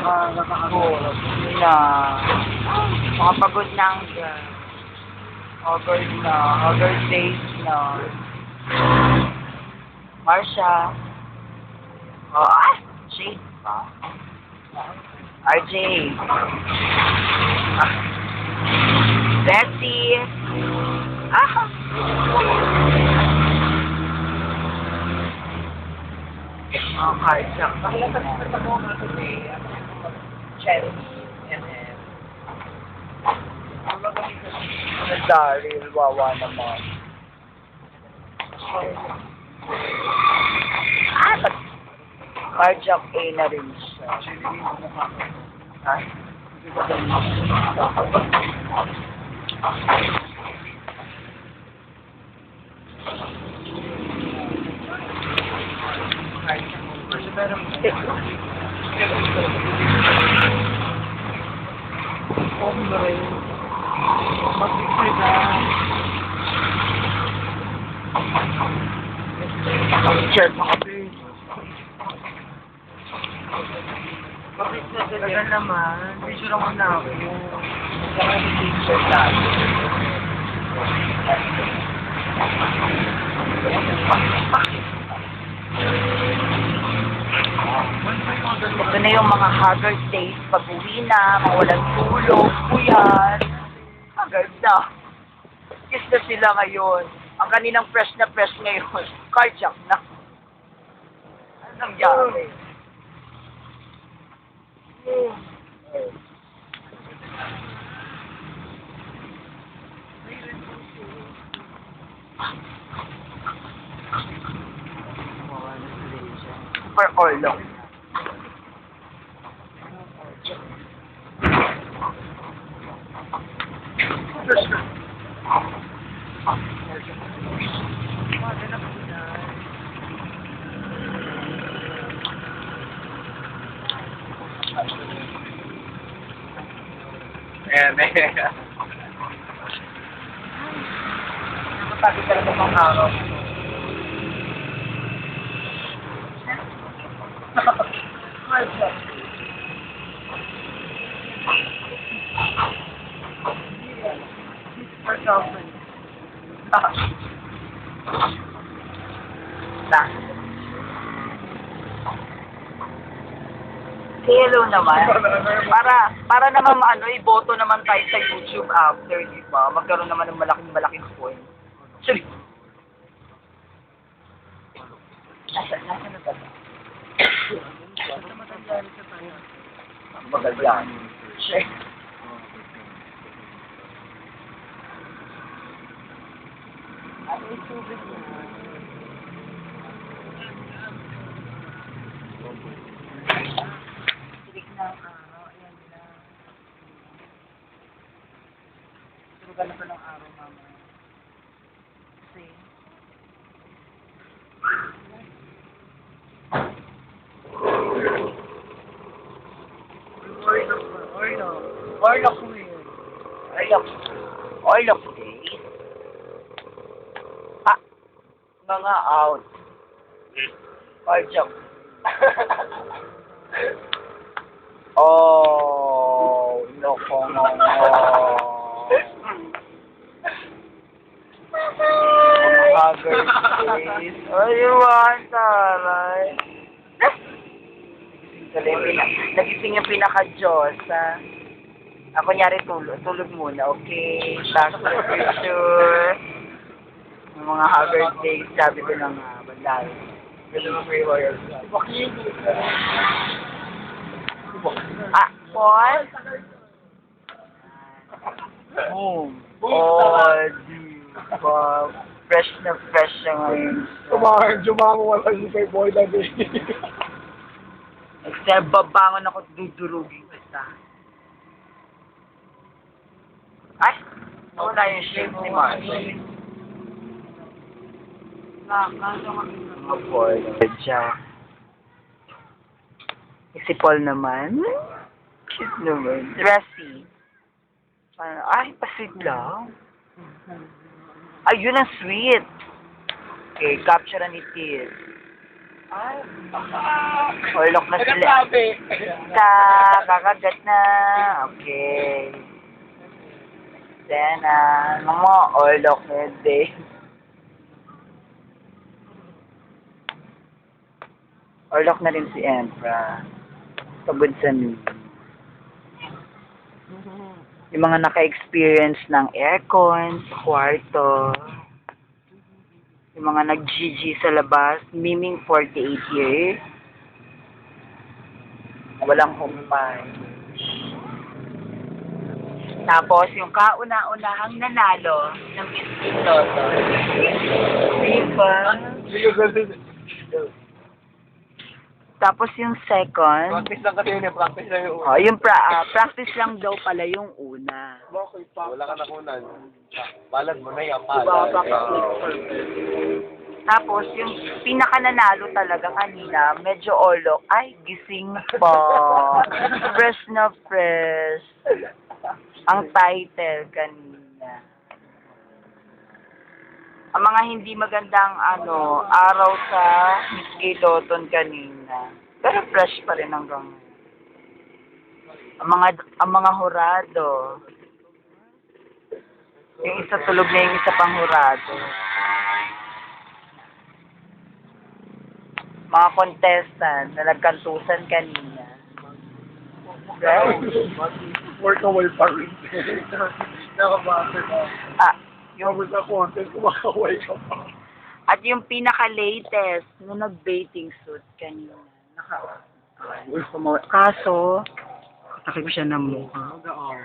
na. Makapagod na ang girl. Haggard na. Haggard days na. Marsha. Oh, shade pa. RJ. Betty. Carjack. Pakilatan ko nga today, Chelsea, and then, Daryl, wawa naman. Ba't carjack A na rin siya? Ay. Shirt mo kasi. bakit na Tagal naman. Picture naman na ako. t-shirt natin? Ito na yung mga haggard days. Pag-uwi na, mga walang tulog. Kuyan. Haggard na. Kiss na sila ngayon. Ang kaninang fresh ngayon. Carjack na. Ano nangyari? Super Orlo. Napatagod talaga mga araw. Hello naman. Para naman iboto naman tayo sa YouTube after, di ba? Magkaroon naman ng malaking point. Sorry. Nasa na ba? Maganda. Shit. Ano yung tubig mo? Tirik na ang araw. Ayan na. Turugan na pa ng araw, mama. Kasi, Orlok day. Mga out. Carjack. Oh, loko mo. Haggard face. Ayun, taray. Nagising yung pinaka-Diyos, ha? Ako nyari tulog muna, okay? Back to the future. Yung mga haggard days, sabi ko na nga, bandal. Ganda ng free wires. Paul? Boom. Oh, di ba? Fresh na fresh siya ngayon. Jumango wala si kay boy na din. Except babangon ako, dudurugin kita. Ay! Wala yung shape ni Mars. Oh boy. Good siya. Si Paul naman. Cute naman. Dressy. Ay, pa-sweet lang. Ay, yun ang sweet. Okay, capture ni Tis. Ay, Orlok na sila. nagkasabi. Kakagat na. Okay. Then, mga orlok na din. Orlok na rin si Emperor. Pagod sa new. Yung mga naka-experience ng aircon sa kwarto. Yung mga nag-GG sa labas. Miming 48 years. Walang humpay. Tapos, yung kauna-unahang nanalo ng Miss Toto. Diba? Tapos yung second, Practice lang kasi yun eh. Practice lang yung yung practice lang daw pala yung una. Wala ka nakunan. Palad mo na yan, Tapos yung pinaka-nanalo talaga kanina, medyo orlok. Ay, gising pa. Fresh na fresh. Ang title kanina. Ang mga hindi magandang araw sa Miss Gay Loton kanina. Pero fresh pa rin hanggang ngayon. Ang mga hurado. Yung isa tulog na yung isa pang hurado. Mga contestant na nagkantusan kanina. Right? Work away pa rin. Nakabasa ka. Yung sa content, kumakaway ka pa. At yung pinaka-latest, nung nag-bathing suit kanina. Kaso, kataki ko siya ng mukha. The R.